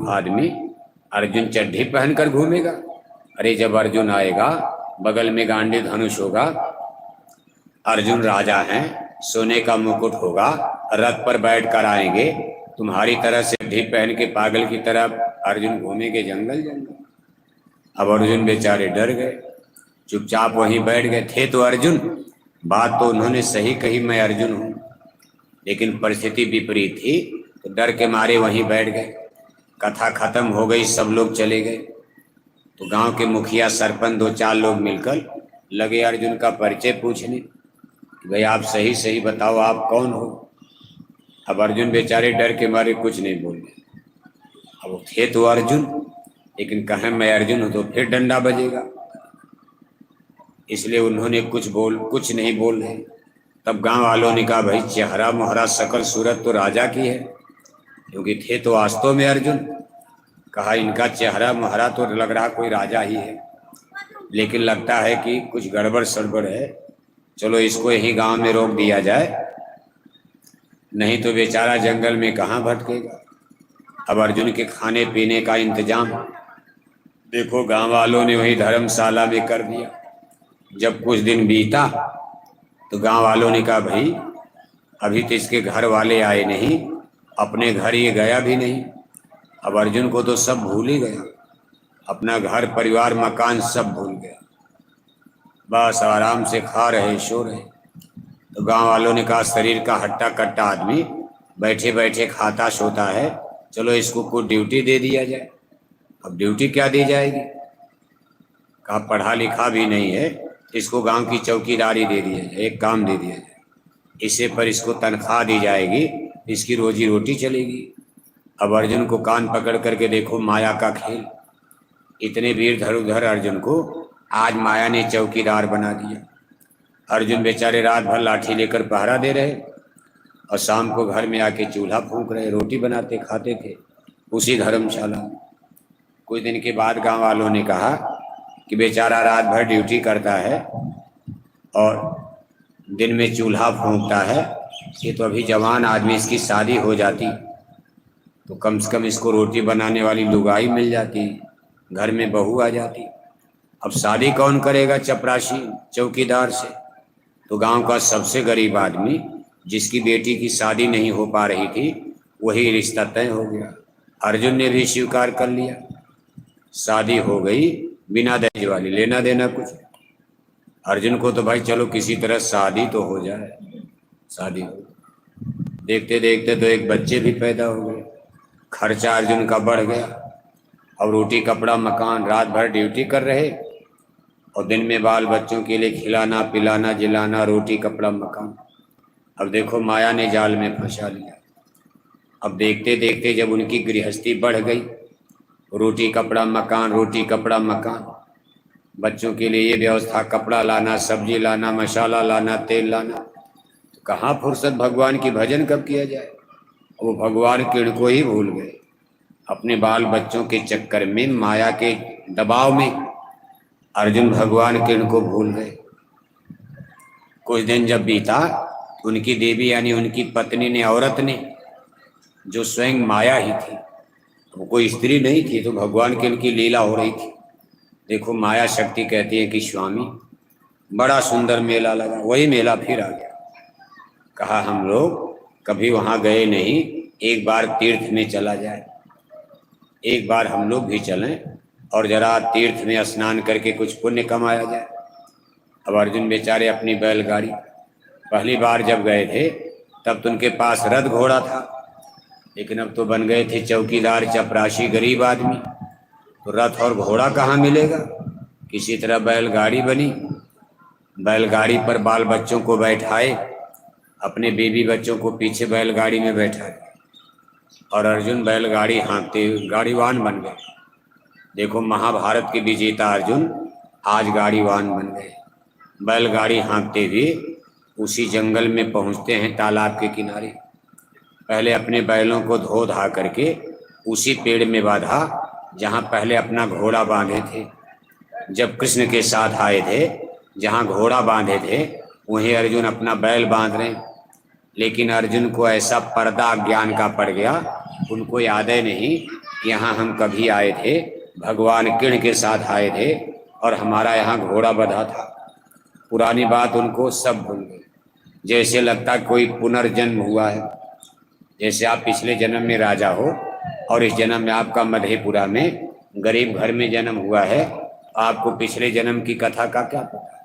आदमी अर्जुन चड्ढी पहनकर घूमेगा? अरे जब अर्जुन आएगा, बगल में गांडी धनुष होगा, अर्जुन राजा हैं, सोने का मुकुट होगा, रथ पर बैठ कर आएंगे, तुम्हारी तरह से चड्ढी पहन के पागल की तरह अर्जुन घूमेंगे जंगल जंगल। अब अर्जुन बेचारे डर गए, चुपचाप वहीं बैठ गए। थे तो अर्जुन, बात तो उन्होंने सही कही, मैं अर्जुन हूं, लेकिन परिस्थिति विपरीत थी तो डर के मारे वहीं बैठ गए। कथा खत्म हो गई, सब लोग चले गए। तो गांव के मुखिया सरपंच 2-4 लोग मिलकर लगे अर्जुन का परिचय पूछने, भाई आप सही सही बताओ, आप कौन हो? अब अर्जुन बेचारे डर के मारे कुछ नहीं बोल रहे। अब वो थे तो अर्जुन, लेकिन कहें मैं अर्जुन हूं तो फिर डंडा बजेगा, इसलिए उन्होंने कुछ नहीं बोल रहे। तब गांव वालों ने कहा, भाई चेहरा मोहरा शकल सूरत तो राजा की है, क्योंकि थे तो वास्तव में अर्जुन। कहा इनका चेहरा मोहरा तो लग रहा कोई राजा ही है, लेकिन लगता है कि कुछ गड़बड़ सड़बड़ है, चलो इसको यही गांव में रोक दिया जाए, नहीं तो बेचारा जंगल में कहाँ भटकेगा। अब अर्जुन के खाने पीने का इंतजाम देखो गांव वालों ने वही धर्मशाला में कर दिया। जब कुछ दिन बीता तो गांव वालों ने कहा, भाई अभी तो इसके घर वाले आए नहीं, अपने घर ये गया भी नहीं। अब अर्जुन को तो सब भूल ही गया, अपना घर परिवार मकान सब भूल गया, बस आराम से खा रहे सो रहे। तो गांव वालों ने कहा, शरीर का हट्टा कट्टा आदमी बैठे बैठे खाता सोता है, चलो इसको कोई ड्यूटी दे दिया जाए। अब ड्यूटी क्या दी जाएगी? कहा पढ़ा लिखा भी नहीं है, इसको गांव की चौकीदारी दे दिया जाए, एक काम दे दिया जाए, इससे पर इसको तनख्वाह दी जाएगी, इसकी रोजी रोटी चलेगी। अब अर्जुन को कान पकड़ करके देखो माया का खेल, इतने वीर धनुर्धर अर्जुन को आज माया ने चौकीदार बना दिया। अर्जुन बेचारे रात भर लाठी लेकर पहरा दे रहे और शाम को घर में आके चूल्हा फूंक रहे, रोटी बनाते खाते थे उसी धर्मशाला में। कुछ दिन के बाद गांव वालों ने कहा कि बेचारा रात भर ड्यूटी करता है और दिन में चूल्हा फूंकता है, ये तो अभी जवान आदमी, इसकी शादी हो जाती तो कम से कम इसको रोटी बनाने वाली लुगाई मिल जाती, घर में बहू आ जाती। अब शादी कौन करेगा चपरासी चौकीदार से? तो गांव का सबसे गरीब आदमी जिसकी बेटी की शादी नहीं हो पा रही थी, वही रिश्ता तय हो गया। अर्जुन ने भी स्वीकार कर लिया, शादी हो गई बिना दहेज वाली, लेना देना कुछ। अर्जुन को तो भाई चलो किसी तरह शादी तो हो जाए, शादी हो। देखते देखते तो एक बच्चे भी पैदा हो गए, खर्चा अर्जुन का बढ़ गया। अब रोटी कपड़ा मकान, रात भर ड्यूटी कर रहे और दिन में बाल बच्चों के लिए खिलाना पिलाना जिलाना, रोटी कपड़ा मकान। अब देखो माया ने जाल में फंसा लिया। अब देखते देखते जब उनकी गृहस्थी बढ़ गई, रोटी कपड़ा मकान, रोटी कपड़ा मकान, बच्चों के लिए ये व्यवस्था, कपड़ा लाना, सब्जी लाना, मसाला लाना, तेल लाना, तो कहाँ फुर्सत भगवान की भजन कब किया जाए। वो भगवान किरण को ही भूल गए, अपने बाल बच्चों के चक्कर में, माया के दबाव में अर्जुन भगवान किरण को भूल गए। कुछ दिन जब बीता, उनकी देवी यानी उनकी पत्नी ने, औरत ने, जो स्वयं माया ही थी, वो कोई स्त्री नहीं थी, तो भगवान की उनकी लीला हो रही थी। देखो माया शक्ति कहती है कि स्वामी बड़ा सुंदर मेला लगा, वही मेला फिर आ गया। कहा हम लोग कभी वहाँ गए नहीं, एक बार तीर्थ में चला जाए, एक बार हम लोग भी चलें और जरा तीर्थ में स्नान करके कुछ पुण्य कमाया जाए। अब अर्जुन बेचारे अपनी बैलगाड़ी, पहली बार जब गए थे तब तो उनके पास रथ घोड़ा था, लेकिन अब तो बन गए थे चौकीदार चपरासी गरीब आदमी, तो रथ और घोड़ा कहाँ मिलेगा। किसी तरह बैलगाड़ी बनी, बैलगाड़ी पर बाल बच्चों को बैठाए, अपने बीबी बच्चों को पीछे बैलगाड़ी में बैठाए और अर्जुन बैलगाड़ी हाँकते गाड़ीवान बन गए। देखो महाभारत के विजेता अर्जुन आज गाड़ीवान बन गए। बैलगाड़ी हाँकते हुए उसी जंगल में पहुंचते हैं, तालाब के किनारे। पहले अपने बैलों को धो धा करके उसी पेड़ में बांधा जहां पहले अपना घोड़ा बांधे थे। जब कृष्ण के साथ आए थे, जहां घोड़ा बांधे थे वहीं अर्जुन अपना बैल बांध रहे। लेकिन अर्जुन को ऐसा पर्दा ज्ञान का पड़ गया, उनको याद नहीं यहाँ हम कभी आए थे, भगवान किण के साथ आए थे और हमारा यहाँ घोड़ा बंधा था। पुरानी बात उनको सब भूल गई, जैसे लगता कोई पुनर्जन्म हुआ है। जैसे आप पिछले जन्म में राजा हो और इस जन्म में आपका मधेपुरा में गरीब घर में जन्म हुआ है, तो आपको पिछले जन्म की कथा का क्या पता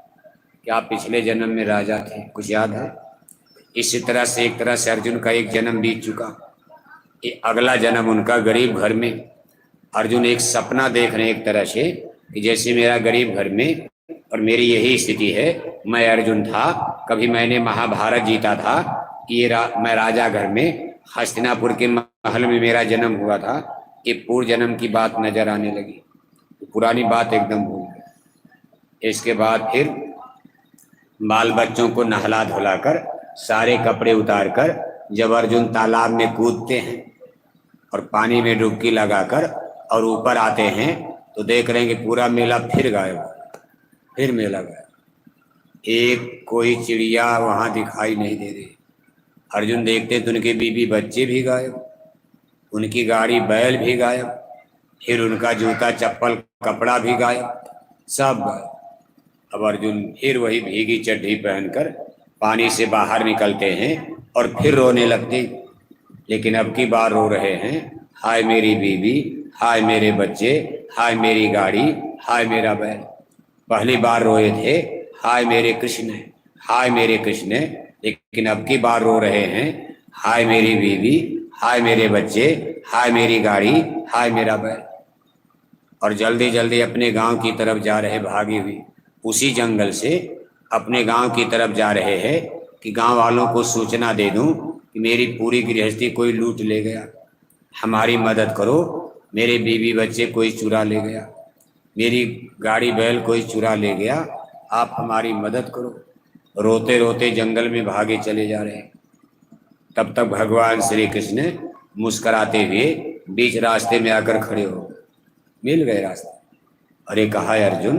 कि आप पिछले जन्म में राजा थे, कुछ याद है? इसी तरह से एक तरह से अर्जुन का एक जन्म बीत चुका, ये अगला जन्म उनका गरीब घर में। अर्जुन एक सपना देख रहे हैं एक तरह से कि जैसे मेरा गरीब घर में और मेरी यही स्थिति है। मैं अर्जुन था, कभी मैंने महाभारत जीता था, मैं राजा घर में हस्तिनापुर के महल में मेरा जन्म हुआ था। ये पूर्व जन्म की बात नजर आने लगी, तो पुरानी बात एकदम भूल गई। इसके बाद फिर बाल बच्चों को नहला धुलाकर सारे कपड़े उतारकर जब अर्जुन तालाब में कूदते हैं और पानी में डुबकी लगाकर और ऊपर आते हैं तो देख रहे हैं कि पूरा मेला फिर गायब, फिर मेला गायब, एक कोई चिड़िया वहां दिखाई नहीं दे रही। अर्जुन देखते तो उनके बीबी बच्चे भी गायब, उनकी गाड़ी बैल भी गायब, फिर उनका जूता चप्पल कपड़ा भी गायब, सब गायब। अब अर्जुन फिर वही भीगी चड्डी पहनकर पानी से बाहर निकलते हैं और फिर रोने लगते, लेकिन अब की बार रो रहे हैं, हाय मेरी बीवी, हाय मेरे बच्चे, हाय मेरी गाड़ी, हाय मेरा बैल। पहली बार रोए थे हाय मेरे कृष्ण, हाय मेरे कृष्ण, लेकिन अब की बार रो रहे हैं, हाय मेरी बीवी, हाय मेरे बच्चे, हाय मेरी गाड़ी, हाय मेरा बैल। और जल्दी जल्दी अपने गांव की तरफ जा रहे, भागी हुई उसी जंगल से अपने गांव की तरफ जा रहे हैं कि गांव वालों को सूचना दे दूं कि मेरी पूरी गृहस्थी कोई लूट ले गया, हमारी मदद करो, मेरे बीवी बच्चे कोई चुरा ले गया, मेरी गाड़ी बैल कोई चुरा ले गया, आप हमारी मदद करो। रोते रोते जंगल में भागे चले जा रहे हैं। तब तक भगवान श्री कृष्ण मुस्कुराते हुए बीच रास्ते में आकर खड़े हो, मिल गए रास्ता। अरे कहा अर्जुन,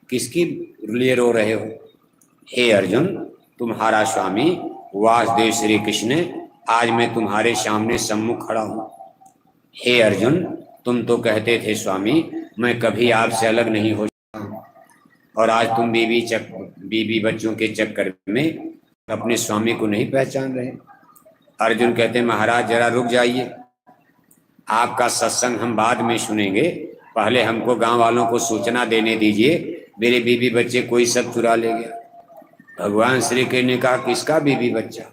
किसकी लिए रो रहे हो? हे अर्जुन, तुम्हारा स्वामी वासुदेव श्री कृष्ण, आज मैं तुम्हारे सामने सम्मुख खड़ा हूँ। हे अर्जुन, तुम तो कहते थे स्वामी मैं कभी आपसे अलग नहीं हो सकता हूँ, और आज तुम बीवी बच्चों के चक्कर में अपने स्वामी को नहीं पहचान रहे। अर्जुन कहते महाराज जरा रुक जाइए, आपका सत्संग हम बाद में सुनेंगे, पहले हमको गांव वालों को सूचना देने दीजिए, मेरे बीवी बच्चे कोई सब चुरा ले गया। भगवान श्री कृष्ण ने कहा किसका बीवी बच्चा?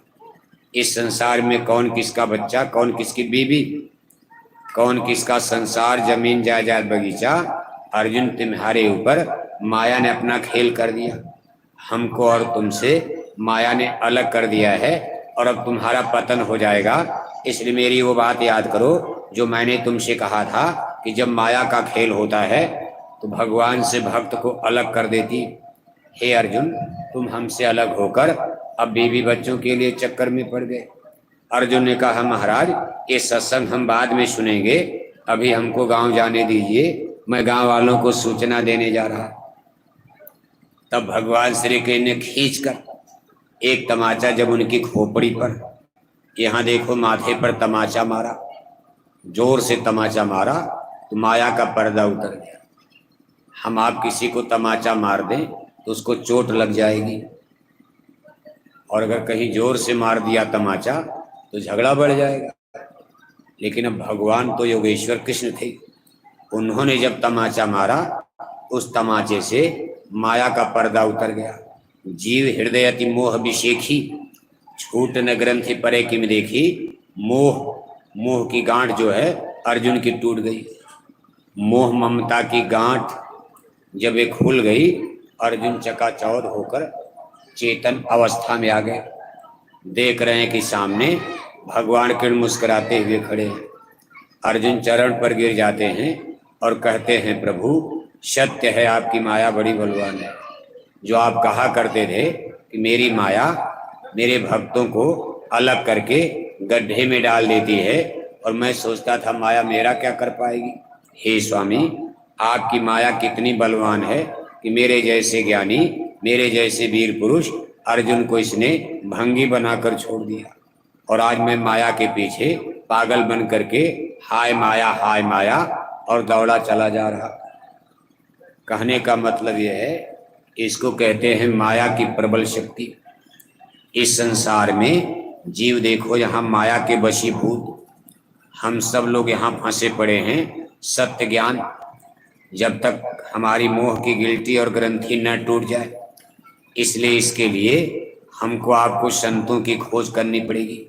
इस संसार में कौन किसका बच्चा, कौन किसकी बीवी, कौन किसका संसार, जमीन जायदाद बगीचा? अर्जुन तुम्हारे ऊपर माया ने अपना खेल कर दिया, हमको और तुमसे माया ने अलग कर दिया है और अब तुम्हारा पतन हो जाएगा। इसलिए मेरी वो बात याद करो जो मैंने तुमसे कहा था कि जब माया का खेल होता है तो भगवान से भक्त को अलग कर देती। हे अर्जुन, तुम हमसे अलग होकर अब बीवी बच्चों के लिए चक्कर में पड़ गए। अर्जुन ने कहा महाराज ये सत्संग हम बाद में सुनेंगे, अभी हमको गांव जाने दीजिए, मैं गांव वालों को सूचना देने जा रहा। तब भगवान श्री कृष्ण ने खींचकर एक तमाचा जब उनकी खोपड़ी पर, यहाँ देखो माथे पर तमाचा मारा, जोर से तमाचा मारा तो माया का पर्दा उतर गया। हम आप किसी को तमाचा मार दें तो उसको चोट लग जाएगी, और अगर कहीं जोर से मार दिया तमाचा तो झगड़ा बढ़ जाएगा। लेकिन अब भगवान तो योगेश्वर कृष्ण थे, उन्होंने जब तमाचा मारा उस तमाचे से माया का पर्दा उतर गया। जीव हृदय अति मोह अभिषेखी, छूट न ग्रंथि परे किम देखी। मोह की गांठ जो है अर्जुन की टूट गई। मोह ममता की गांठ जब एक खुल गई, अर्जुन चकाचौंध होकर चेतन अवस्था में आ गए। देख रहे हैं कि सामने भगवान कृष्ण मुस्कुराते हुए खड़े हैं। अर्जुन चरण पर गिर जाते हैं और कहते हैं प्रभु सत्य है आपकी माया बड़ी बलवान है। जो आप कहा करते थे कि मेरी माया मेरे भक्तों को अलग करके गड्ढे में डाल देती है, और मैं सोचता था माया मेरा क्या कर पाएगी। हे स्वामी, आपकी माया कितनी बलवान है कि मेरे जैसे ज्ञानी, मेरे जैसे वीर पुरुष अर्जुन को इसने भंगी बनाकर छोड़ दिया, और आज मैं माया के पीछे पागल बन करके हाय माया और दौड़ा चला जा रहा। कहने का मतलब यह है, इसको कहते हैं माया की प्रबल शक्ति। इस संसार में जीव देखो यहाँ माया के वशीभूत, हम सब लोग यहाँ फंसे पड़े हैं। सत्य ज्ञान जब तक हमारी मोह की गिल्टी और ग्रंथि न टूट जाए, इसलिए इसके लिए हमको आपको संतों की खोज करनी पड़ेगी।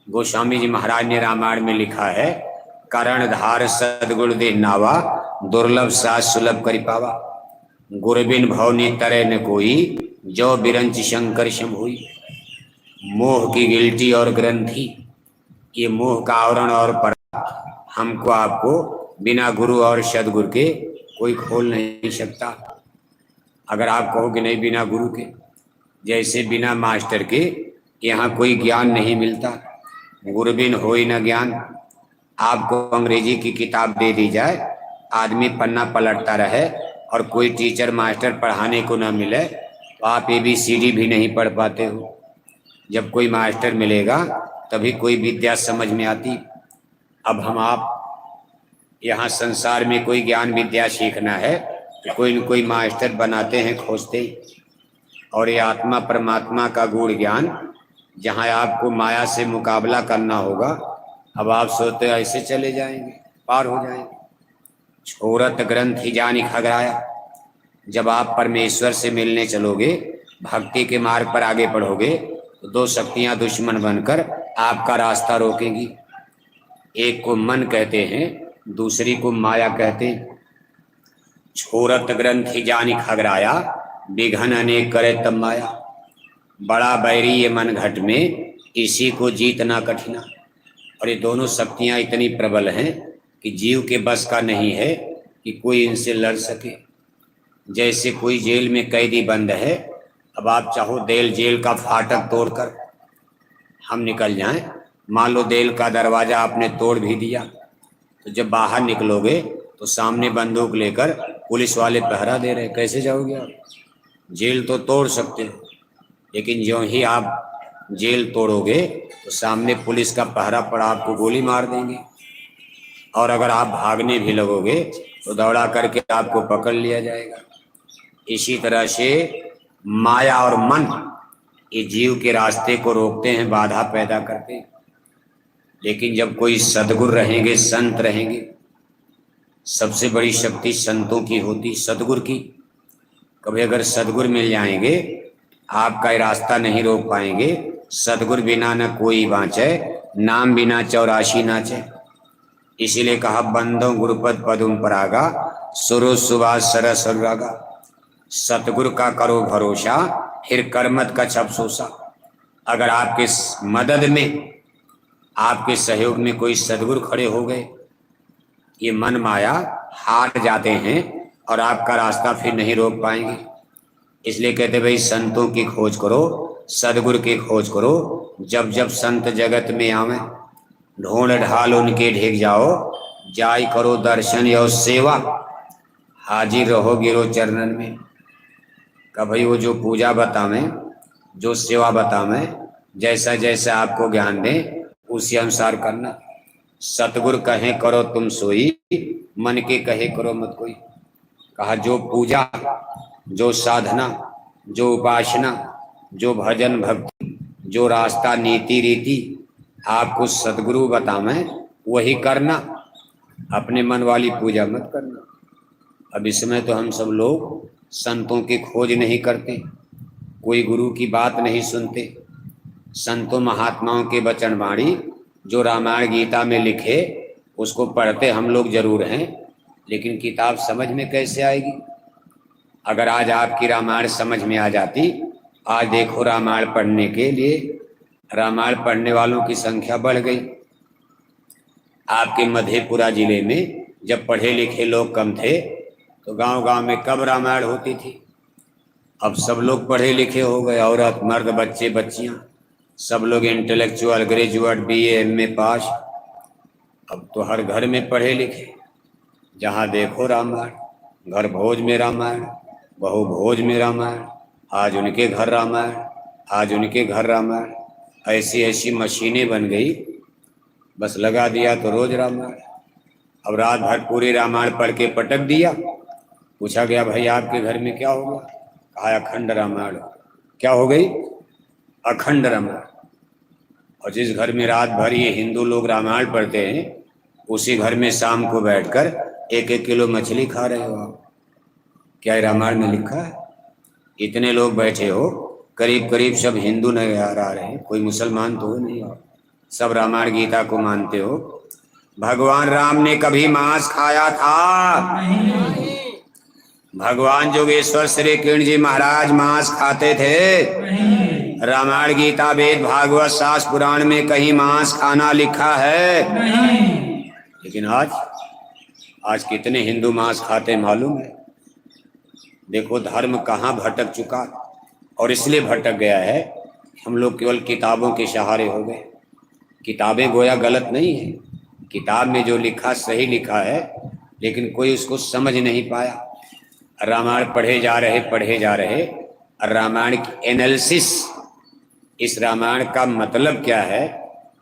गोस्वामी जी महाराज ने रामायण में लिखा है, कर्णधार सदगुण दे नावा, दुर्लभ सास सुलभ करि पावा। गुरबिन भवनी तरह न कोई, जो बिरंच शंकर शंभुई। मोह की गिल्टी और ग्रंथि, ये मोह का आवरण और पर्दा हमको आपको बिना गुरु और सदगुरु के कोई खोल नहीं सकता। अगर आप कहो कि नहीं बिना गुरु के, जैसे बिना मास्टर के यहाँ कोई ज्ञान नहीं मिलता। गुरबिन होई न ज्ञान। आपको अंग्रेजी की किताब दे दी जाए, आदमी पन्ना पलटता रहे और कोई टीचर मास्टर पढ़ाने को न मिले तो आप ABCD भी नहीं पढ़ पाते हो। जब कोई मास्टर मिलेगा तभी कोई विद्या समझ में आती। अब हम आप यहाँ संसार में कोई ज्ञान विद्या सीखना है तो कोई न कोई मास्टर बनाते हैं, खोजते ही। और ये आत्मा परमात्मा का गूढ़ ज्ञान, जहाँ आपको माया से मुकाबला करना होगा, अब आप सोते ऐसे चले जाएंगे, पार हो जाएंगे। छोरत ग्रंथि जानि खगराया। जब आप परमेश्वर से मिलने चलोगे, भक्ति के मार्ग पर आगे बढ़ोगे, तो दो शक्तियां दुश्मन बनकर आपका रास्ता रोकेंगी। एक को मन कहते हैं, दूसरी को माया कहते हैं। छोरत ग्रंथि जानि खगराया, विघन अनेक करे तब माया। बड़ा बैरी ये मन घट में, इसी को जीतना कठिना। और ये दोनों शक्तियां इतनी प्रबल हैं कि जीव के बस का नहीं है कि कोई इनसे लड़ सके। जैसे कोई जेल में कैदी बंद है, अब आप चाहो जेल का फाटक तोड़कर हम निकल जाएं, मान लो जेल का दरवाजा आपने तोड़ भी दिया, तो जब बाहर निकलोगे तो सामने बंदूक लेकर पुलिस वाले पहरा दे रहे, कैसे जाओगे आप? जेल तो तोड़ सकते हो, लेकिन जो ही आप जेल तोड़ोगे तो सामने पुलिस का पहरा पड़ा, आपको गोली मार देंगे। और अगर आप भागने भी लगोगे तो दौड़ा करके आपको पकड़ लिया जाएगा। इसी तरह से माया और मन ये जीव के रास्ते को रोकते हैं, बाधा पैदा करते हैं। लेकिन जब कोई सद्गुरु रहेंगे, संत रहेंगे, सबसे बड़ी शक्ति संतों की होती, सद्गुरु की। कभी अगर सद्गुरु मिल जाएंगे, आपका रास्ता नहीं रोक पाएंगे। सद्गुरु बिना न कोई बाँचे, नाम बिना 84 नाचे। इसीलिए कहा बंदो गुरुपद पदुम परागा, सुरो सुभाष सरस अनुरागा। सतगुरु का करो भरोसा, फिर करमत का छपसोसा। अगर आपके मदद में, आपके सहयोग में कोई सदगुरु खड़े हो गए, ये मन माया हार जाते हैं और आपका रास्ता फिर नहीं रोक पाएंगे। इसलिए कहते भाई संतों की खोज करो, सदगुरु की खोज करो। जब जब संत जगत में आवे, ढूंढ ढाल उनके ढेक जाओ, जाय करो दर्शन और सेवा, हाजिर रहो गिरो चरणन में। का भाई वो जो पूजा बतावें, जो सेवा बतावें, जैसा जैसा आपको ज्ञान दें उसी अनुसार करना। सतगुरु कहे करो तुम सोई, मन के कहे करो मत कोई। कहा जो पूजा, जो साधना, जो उपासना, जो भजन भक्ति, जो रास्ता नीति रीति आपको सतगुरु बतावें वही करना, अपने मन वाली पूजा मत करना। अब इसमें तो हम सब लोग संतों की खोज नहीं करते, कोई गुरु की बात नहीं सुनते। संतों महात्माओं के वचन वाणी जो रामायण गीता में लिखे उसको पढ़ते हम लोग जरूर हैं, लेकिन किताब समझ में कैसे आएगी? अगर आज आपकी रामायण समझ में आ जाती, आज देखो रामायण पढ़ने के लिए, रामायण पढ़ने वालों की संख्या बढ़ गई। आपके मधेपुरा जिले में जब पढ़े लिखे लोग कम थे तो गांव गांव में कब रामायण होती थी। अब सब लोग पढ़े लिखे हो गए, औरत मर्द बच्चे बच्चियां, सब लोग इंटेलेक्चुअल ग्रेजुएट BA MA पास। अब तो हर घर में पढ़े लिखे, जहाँ देखो रामायण, घर भोज में रामायण, बहू भोज में रामायण, आज उनके घर रामायण, आज उनके घर रामायण। ऐसी ऐसी मशीनें बन गई बस लगा दिया तो रोज रामायण। अब रात भर पूरी रामायण पढ़ के पटक दिया। पूछा गया भाई आपके घर में क्या होगा? कहा अखंड रामायण। क्या हो गई? अखंड रामायण। और जिस घर में रात भर ये हिंदू लोग रामायण पढ़ते हैं, उसी घर में शाम को बैठकर 1-1 किलो मछली खा रहे हो आप। क्या रामायण में लिखा है? इतने लोग बैठे हो, करीब करीब सब हिंदू नजर आ रहे हैं, कोई मुसलमान तो हो नहीं, हो सब रामायण गीता को मानते हो। भगवान राम ने कभी मांस खाया था? भगवान जोगेश्वर श्री किरण जी महाराज मांस खाते थे? रामायण गीता वेद भागवत शास्त्र पुराण में कहीं मांस खाना लिखा है? लेकिन आज कितने हिंदू मांस खाते मालूम है? देखो धर्म कहाँ भटक चुका, और इसलिए भटक गया है हम लोग केवल किताबों के सहारे हो गए। किताबें गोया गलत नहीं है, किताब में जो लिखा सही लिखा है, लेकिन कोई उसको समझ नहीं पाया। रामायण पढ़े जा रहे, रामायण की एनालिसिस, इस रामायण का मतलब क्या है,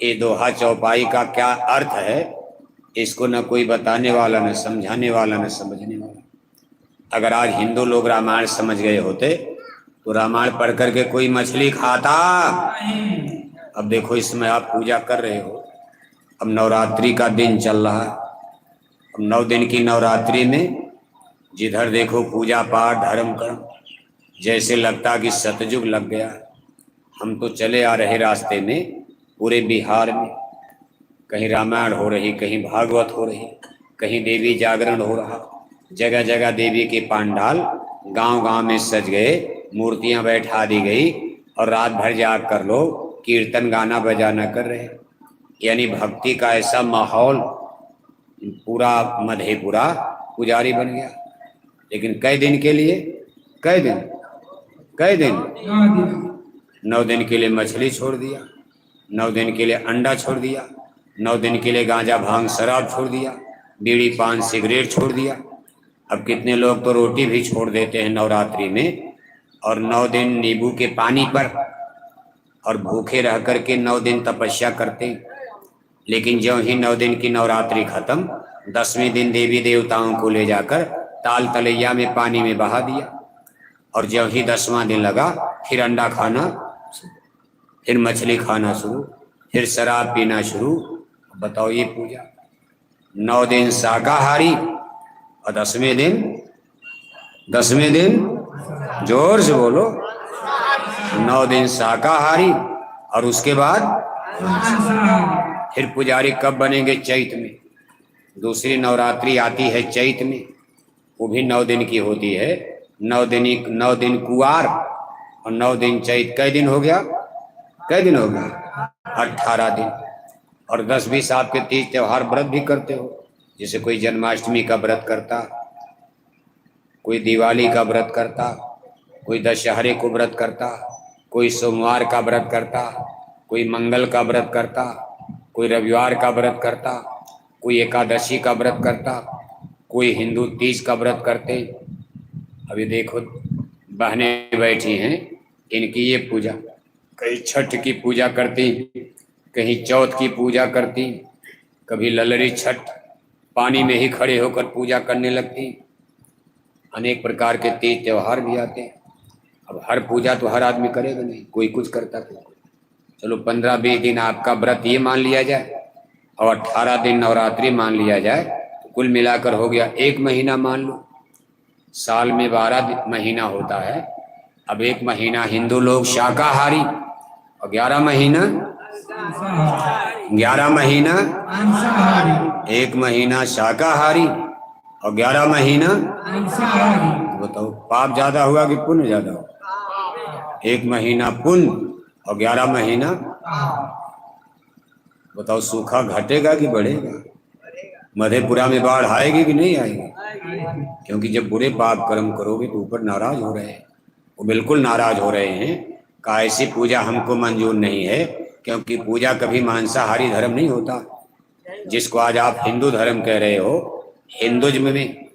ये दोहा चौपाई का क्या अर्थ है, इसको न कोई बताने वाला, न समझाने वाला, न समझने वाला। अगर आज हिंदू लोग रामायण समझ गए होते तो रामायण पढ़ करके कोई मछली खाता? अब देखो इसमें आप पूजा कर रहे हो, अब नवरात्रि का दिन चल रहा है। अब 9 दिन की नवरात्रि में जिधर देखो पूजा पाठ धर्म कर्म, जैसे लगता कि सतयुग लग गया। हम तो चले आ रहे रास्ते में, पूरे बिहार में कहीं रामायण हो रही, कहीं भागवत हो रही, कहीं देवी जागरण हो रहा, जगह जगह देवी के पंडाल गांव गांव में सज गए, मूर्तियां बैठा दी गई, और रात भर जाग कर लोग कीर्तन गाना बजाना कर रहे। यानी भक्ति का ऐसा माहौल, पूरा मधेपुरा पुजारी बन गया। लेकिन कई दिन के लिए, कई दिन 9 दिन के लिए मछली छोड़ दिया, 9 दिन के लिए अंडा छोड़ दिया, 9 दिन के लिए गांजा भांग शराब छोड़ दिया, बीड़ी पान सिगरेट छोड़ दिया। अब कितने लोग तो रोटी भी छोड़ देते हैं नवरात्रि में, और 9 दिन नींबू के पानी पर और भूखे रह करके 9 दिन तपस्या करते। लेकिन जो ही 9 दिन की नवरात्रि खत्म, 10वें दिन देवी देवताओं को ले जाकर ताल तलैया में पानी में बहा दिया, और जब ही 10वां दिन लगा फिर अंडा खाना, फिर मछली खाना शुरू, फिर शराब पीना शुरू। बताओ ये पूजा? 9 दिन शाकाहारी और 10वें दिन जोर से बोलो, 9 दिन शाकाहारी, और उसके बाद फिर पुजारी कब बनेंगे? चैत में। दूसरी नवरात्रि आती है चैत में, वो भी 9 दिन की होती है। 9 दिन कुआर और 9 दिन चैत। कई दिन हो गया? 18 दिन। और 10-20 आपके तीज त्योहार व्रत भी करते हो, जैसे कोई जन्माष्टमी का व्रत करता, कोई दिवाली का व्रत करता, कोई दशहरे को व्रत करता, कोई सोमवार का व्रत करता, कोई मंगल का व्रत करता, कोई रविवार का व्रत करता, कोई एकादशी का व्रत करता, कोई हिंदू तीज का व्रत करते। अभी देखो बहनें बैठी हैं, इनकी ये पूजा, कहीं छठ की पूजा करती, कहीं चौथ की पूजा करती, कभी ललरी छठ, पानी में ही खड़े होकर पूजा करने लगती। अनेक प्रकार के तीज त्योहार भी आते हैं। अब हर पूजा तो हर आदमी करेगा नहीं, कोई कुछ करता है। चलो 15-20 दिन आपका व्रत ये मान लिया जाए, और 18 दिन नवरात्रि मान लिया जाए, तो कुल मिलाकर हो गया 1 महीना मान लो। साल में 12 महीना होता है। अब 1 महीना हिंदू लोग शाकाहारी, और 11 महीना 1 महीना शाकाहारी और 11 महीना। तो बताओ पाप ज्यादा हुआ कि पुण्य ज्यादा हुआ? 1 महीना पुण्य और 11 महीना। बताओ सूखा घटेगा कि बढ़ेगा? मधेपुरा में बाढ़ आएगी कि नहीं आएगी? क्योंकि जब बुरे पाप कर्म करोगे तो ऊपर नाराज हो रहे हैं, वो बिल्कुल नाराज हो रहे हैं कि ऐसी पूजा हमको मंजूर नहीं है, क्योंकि पूजा कभी मांसाहारी धर्म नहीं होता। जिसको आज आप हिंदू धर्म कह रहे हो, हिंदुज्म में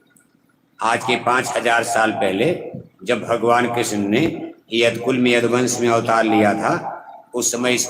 आज के 5000 साल पहले जब भगवान कृष्ण ने यदकुल में यदुवंश में अवतार लिया था, उस समय